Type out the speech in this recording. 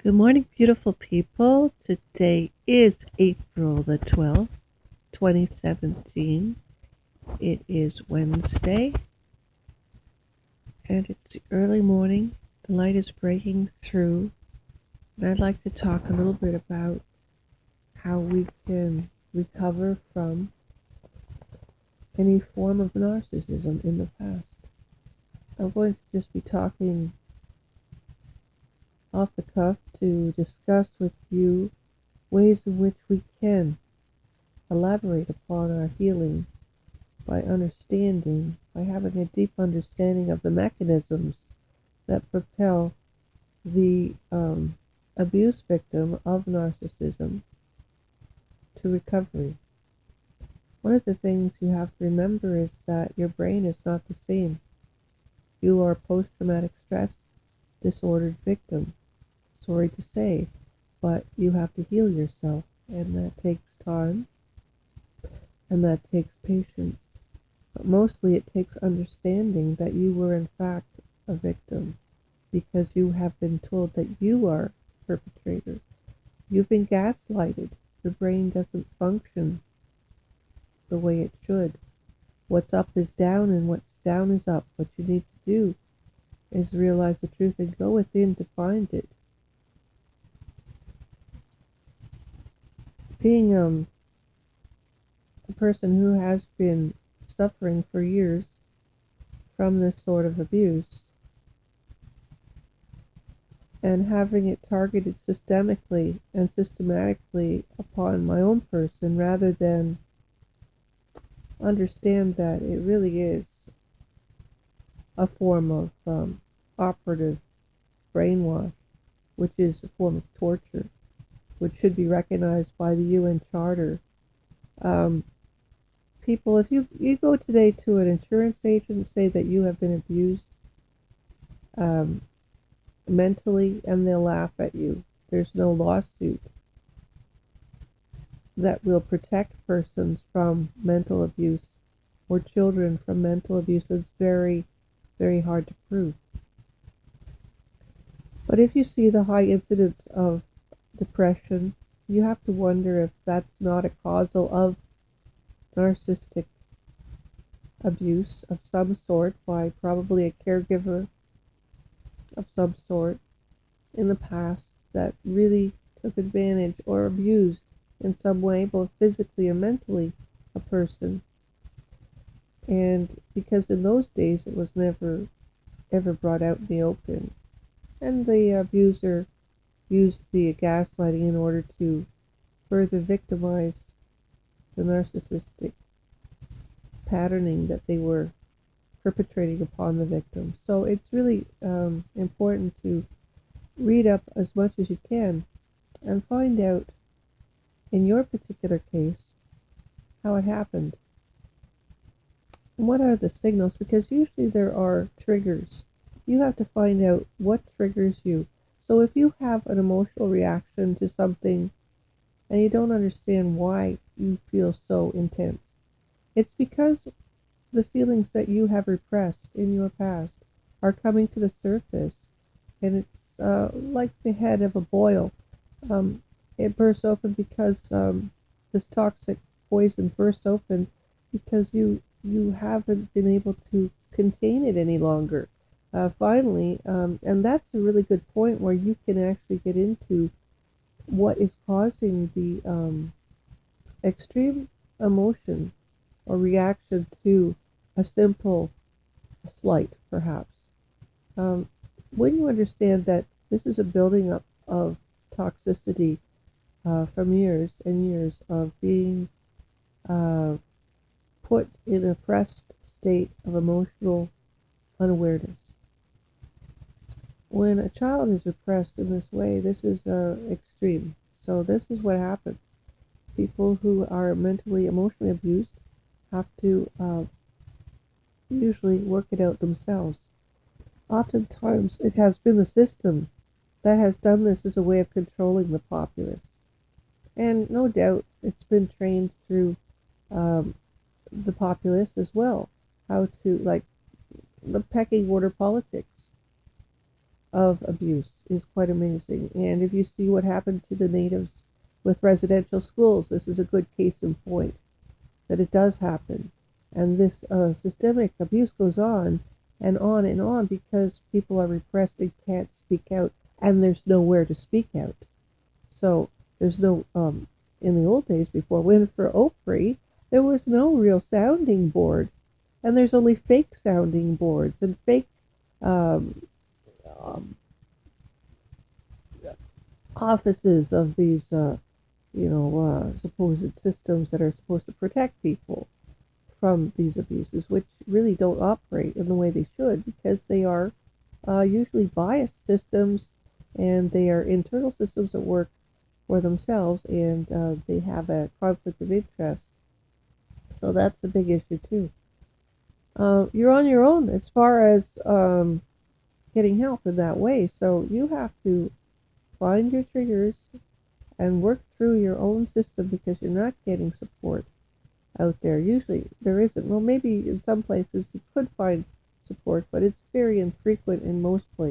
Good morning, beautiful people. Today is April the 12th, 2017. It is Wednesday, and it's the early morning. The light is breaking through, and I'd like to talk a little bit about how we can recover from any form of narcissism in the past. I'm going to just be talking off the cuff to discuss with you ways in which we can elaborate upon our healing by having a deep understanding of the mechanisms that propel the abuse victim of narcissism to recovery. One of the things you have to remember is that your brain is not the same. You are a post-traumatic stress disordered victim. Sorry to say, but you have to heal yourself, and that takes time, and that takes patience. But mostly it takes understanding that you were in fact a victim, because you have been told that you are a perpetrator. You've been gaslighted. Your brain doesn't function the way it should. What's up is down, and what's down is up. What you need to do is realize the truth and go within to find it. Being a person who has been suffering for years from this sort of abuse and having it targeted systemically and systematically upon my own person, rather than understand that it really is a form of operative brainwash, which is a form of torture, which should be recognized by the UN Charter. People, if you go today to an insurance agent and say that you have been abused mentally, and they'll laugh at you. There's no lawsuit that will protect persons from mental abuse or children from mental abuse. It's very, very hard to prove. But if you see the high incidence of depression, you have to wonder if that's not a causal of narcissistic abuse of some sort by probably a caregiver of some sort in the past that really took advantage or abused in some way, both physically and mentally, a person. And because in those days it was never ever brought out in the open, and the abuser used the gaslighting in order to further victimize the narcissistic patterning that they were perpetrating upon the victim. So it's really important to read up as much as you can and find out, in your particular case, how it happened. And what are the signals? Because usually there are triggers. You have to find out what triggers you. So if you have an emotional reaction to something and you don't understand why you feel so intense, it's because the feelings that you have repressed in your past are coming to the surface, and it's like the head of a boil. It bursts open because this toxic poison bursts open because you haven't been able to contain it any longer. Finally, and that's a really good point where you can actually get into what is causing the extreme emotion or reaction to a simple slight, perhaps. When you understand that this is a building up of toxicity from years and years of being put in a oppressed state of emotional unawareness. When a child is repressed in this way, this is extreme. So this is what happens. People who are mentally, emotionally abused have to usually work it out themselves. Oftentimes, it has been the system that has done this as a way of controlling the populace. And no doubt, it's been trained through the populace as well, how to, like, the pecking order politics. of abuse is quite amazing. And if you see what happened to the natives with residential schools, this is a good case in point that it does happen. And this systemic abuse goes on and on and on because people are repressed and can't speak out, and there's nowhere to speak out. So there's no, in the old days before Winfrey Opry, there was no real sounding board. And there's only fake sounding boards and fake um, um, offices of these, supposed systems that are supposed to protect people from these abuses, which really don't operate in the way they should because they are usually biased systems and they are internal systems that work for themselves and they have a conflict of interest. So that's a big issue too. You're on your own as far as getting help in that way. So you have to find your triggers and work through your own system because you're not getting support out there. Usually there isn't. Well, maybe in some places you could find support, but it's very infrequent in most places.